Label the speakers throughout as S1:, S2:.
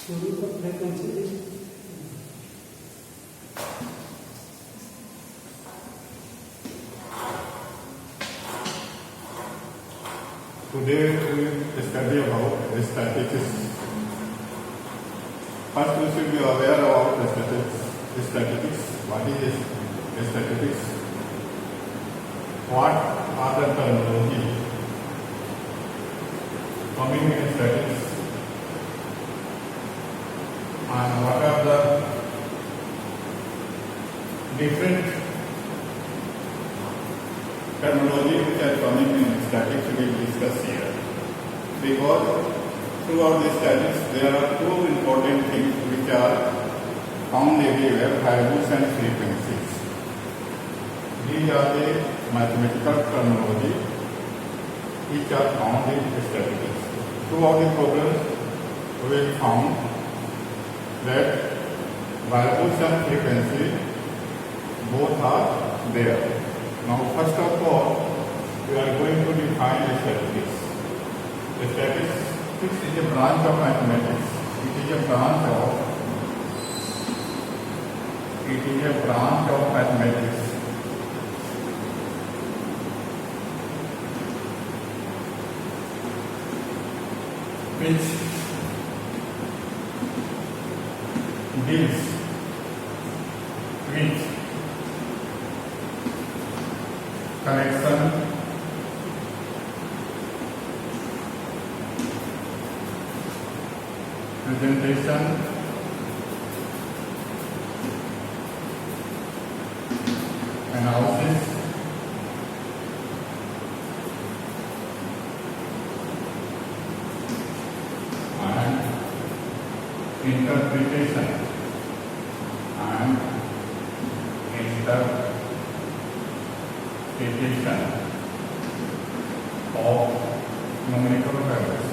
S1: Today we will study about statistics. First, we should be aware about statistics. What is statistics? What are the terminology coming in statistics? And what are the different terminology which are coming in statistics we will discuss here. Because throughout the statistics there are two important things which are found everywhere: variables and frequencies. These are the mathematical terminology which are found in statistics. Throughout the problem we will found that variables and frequency both are there. Now, first of all, we are going to define statistics. Statistics is a branch of mathematics. It is a branch of mathematics which deals with connection, presentation, analysis, and interpretation of numerical values.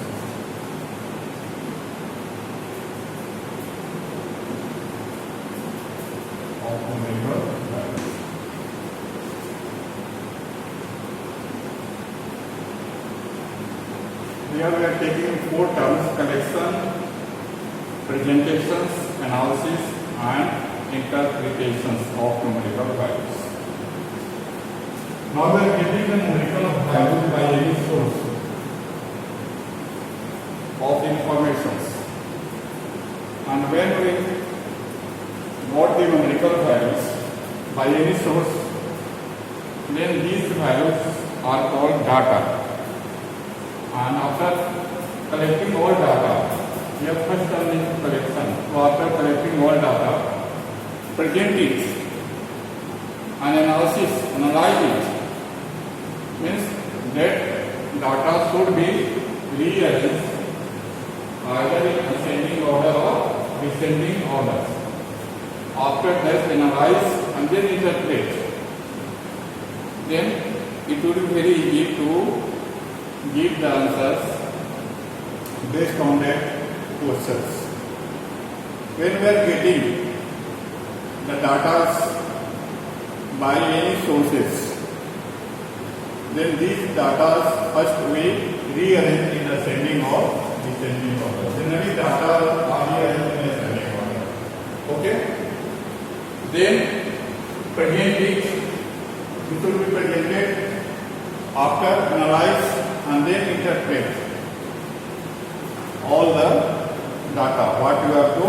S1: Here we are taking four terms: collection, presentations, analysis, and interpretations of numerical values. Now we are getting the numerical value by any source of information, and when we got the numerical values by any source, then these values are called data. And after collecting all data, we have first done the collection. So after collecting all data, present it and analyze it. Means that data should be rearranged either in ascending order or descending order. After that, analyze and then interpret. Then it would be very easy to give the answers based on that questions. When we are getting the data by any sources, then these data first we rearrange in ascending or descending order. Generally data are rearranged in ascending order. Okay? Then present it will be presented after analyze and then interpret all the data, what you have to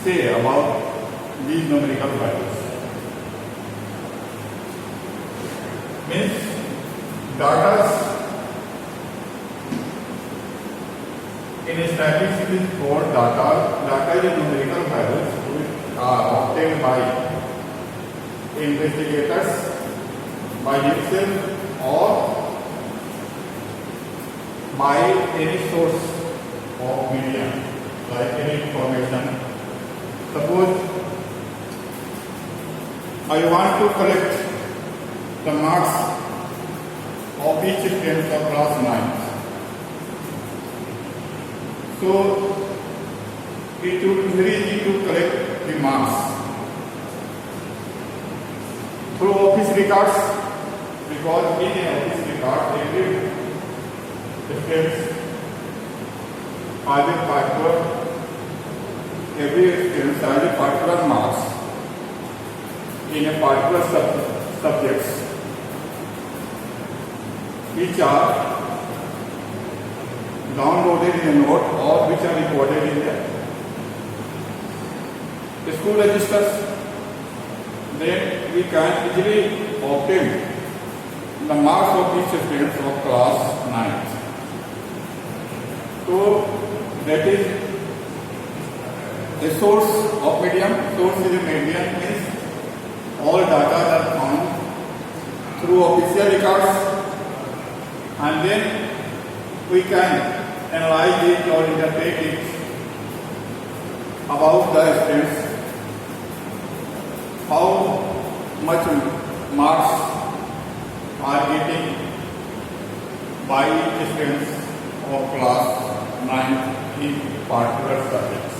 S1: say about these numerical values. Means data in statistics is called data. Data is numerical values which are obtained by investigators by himself or by any source of media, like any information. Suppose I want to collect the marks of each student of class 9. So it would be very easy to collect the marks through office records, because in an office record every student's private factor every student has a particular marks in a particular subjects which are downloaded in a note or which are recorded in the school registers. Then we can easily obtain the marks of each student of class 9th. So that is a source of medium. Source is a medium, means all data are found through official records, and then we can analyze it or interpret it about the students, how much marks are getting by students of class 9 in particular subjects.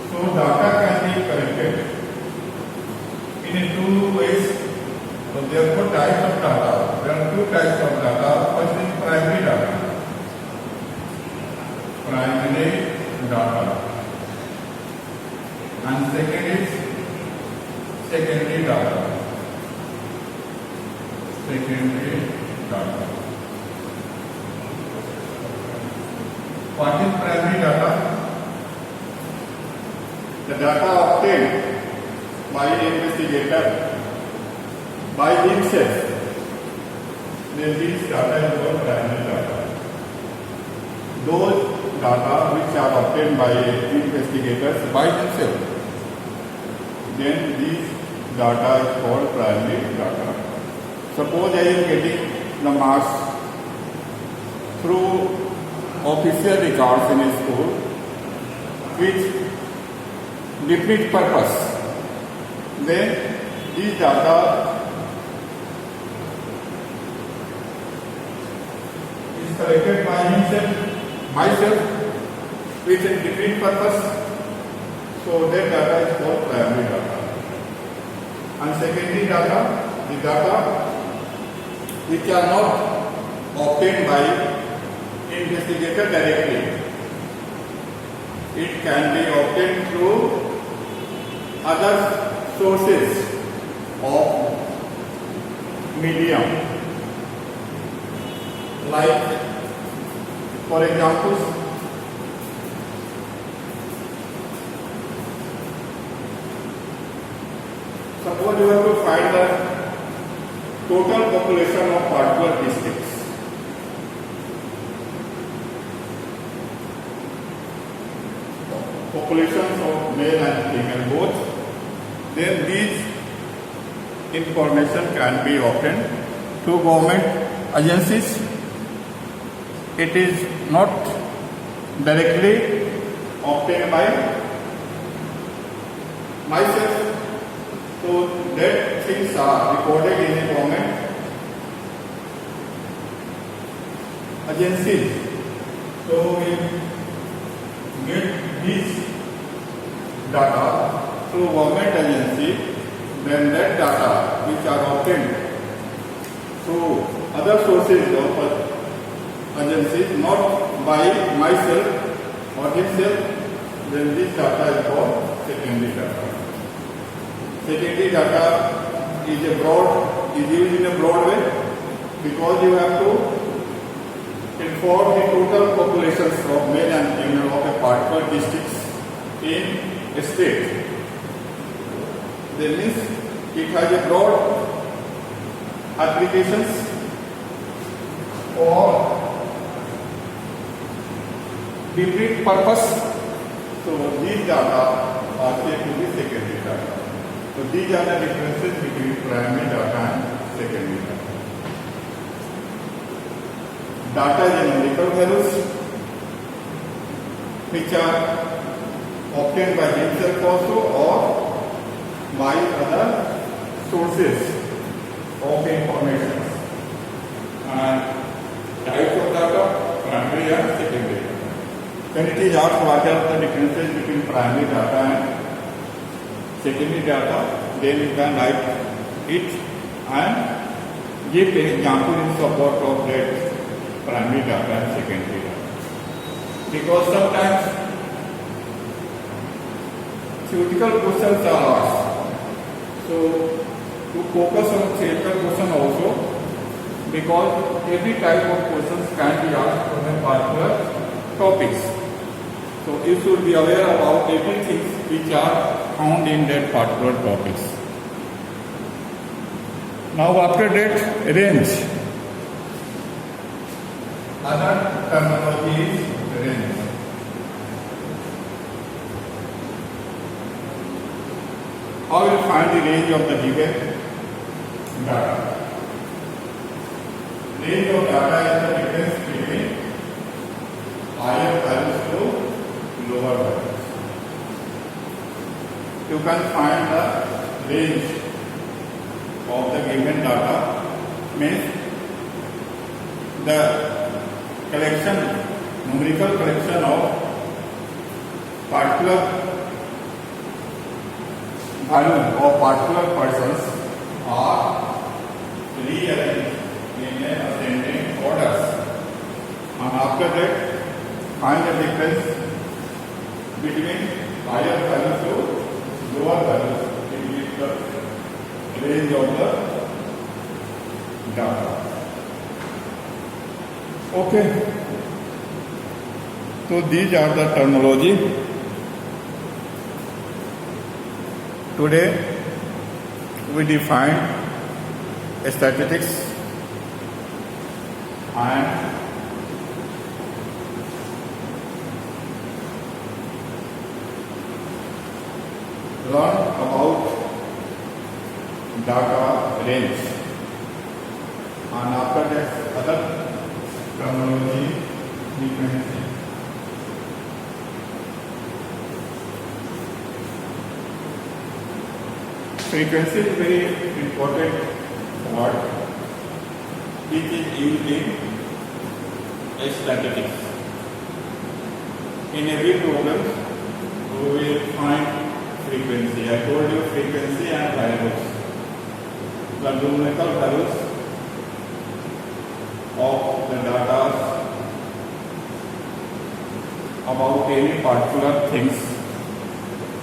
S1: So data can be collected in two ways. So there are two types of data. There are two types of data. First is primary data. Primary data. And second is secondary data. Secondary data. What is primary data? The data obtained by an investigator by himself. Then this data is called primary data. Those data which are obtained by investigators by themselves, then this data is called primary data. Suppose I am getting the marks through official records in a school which different purpose. Then these data is collected by myself with a different purpose. So that data is called primary data. And secondary data, the data which are not obtained by investigator directly. It can be obtained through other sources of medium, like for example, suppose you have to find the total population of particular districts. Populations of male and female both, then these information can be obtained through government agencies. It is not directly obtained by myself. So that things are recorded in a government agencies. So we get these data through government agency, then that data which are obtained through other sources of agencies, not by myself or himself, then this data is called secondary data. Secondary data is used in a broad way because you have to inform the total populations of male and female of a particular districts in a state. That means it has a broad applications for different purpose. So these data are said to be secondary data. So these are the differences between primary data and secondary data. Data is numerical values which are obtained by himself also or by other sources of information. And types of data, primary and secondary data. When it is asked what are the differences between primary data and secondary data, then you can write it and give an example in support of that primary data and secondary data. Because sometimes theoretical questions are asked. So to focus on theoretical question also, because every type of questions can be asked from a particular topics. So you should be aware about everything which are found in that particular topics. Now after that, range. Other terminology is range. How will you find the range of the given data? Range of data is the difference between higher values to lower values. You can find the range of the given data, means the collection, numerical collection of particular value of particular persons are rearranged in an ascending orders, and after that find the difference between higher values to lower values in the range of the data. Okay, so these are the terminology. Today we define statistics and learn about data range, and after that other terminology frequency. Frequency is very important word which is used in statistics. In every program we will find frequency. I told you frequency and variables. The numerical values of the data about any particular things.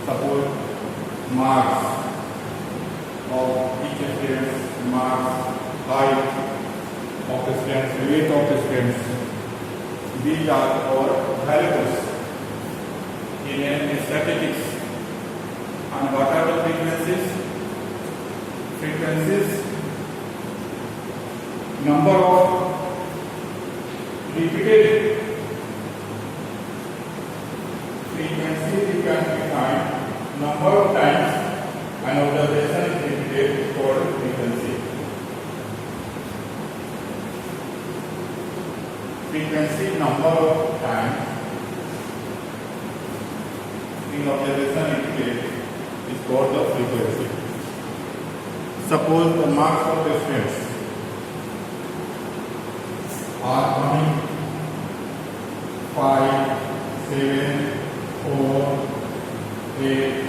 S1: Suppose marks of each student's marks, height of students, weight of students. These are our variables in statistics. And what are the frequencies? Frequencies, number of repeated frequency, you can define number of times an observation is repeated for frequency. Frequency, number of times in observation repeated is called the frequency. Suppose the marks of the students are coming 5, 7, 4, 8,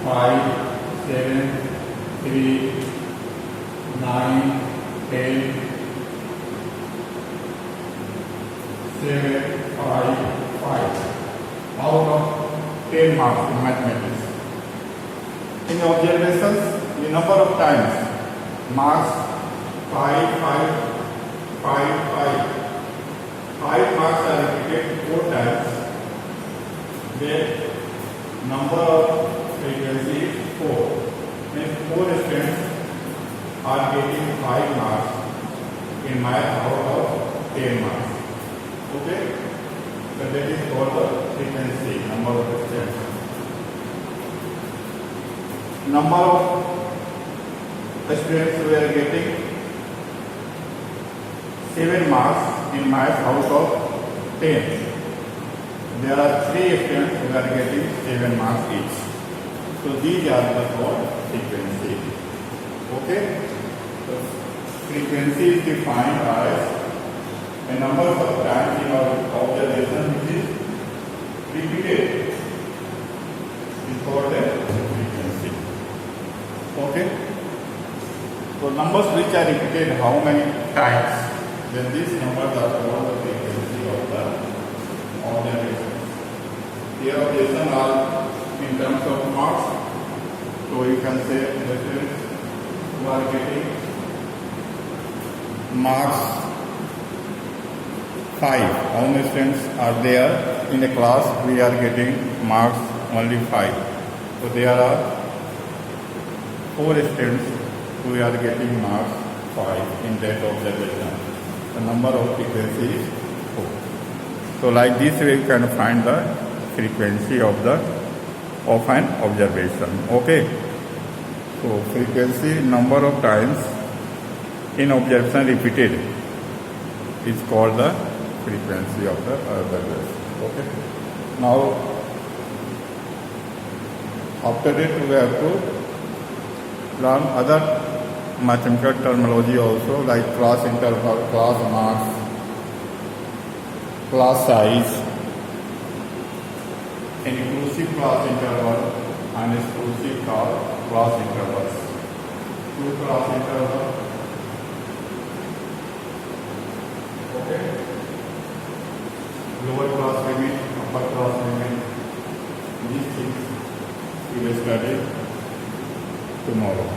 S1: 5, 7, 3, 9, 10, 7, 5, 5. Out of 10 marks in mathematics. In observations, the number of times marks 5, 5, 5, 5. 5 marks are repeated 4 times. The number of frequency is 4. Means 4 students are getting 5 marks in math out of 10 marks. Okay? So that is called the frequency, number of students. Number of students who are getting 7 marks in math out of 10. There are 3 students who are getting 7 marks each. So these are the called frequency. Okay? So frequency is defined as a number of times in our observation which is repeated. Is called a frequency. Okay? So numbers which are repeated how many times, then these numbers are called the frequency of the observation. Here observation are in in terms of marks. So you can say that you are getting marks 5. How many students are there in a class? We are getting marks only 5. So there are 4 students who are getting marks 5 in that observation. The number of frequency is 4. So like this way you can find the frequency of an observation. Okay. So frequency, number of times in observation repeated is called the frequency of the observation. Okay. Now after that we have to learn other mathematical terminology also, like class interval, class marks, class size, inclusive class interval and exclusive class intervals. 2 class interval. Okay. Lower class limit, upper class limit. These things we will study tomorrow.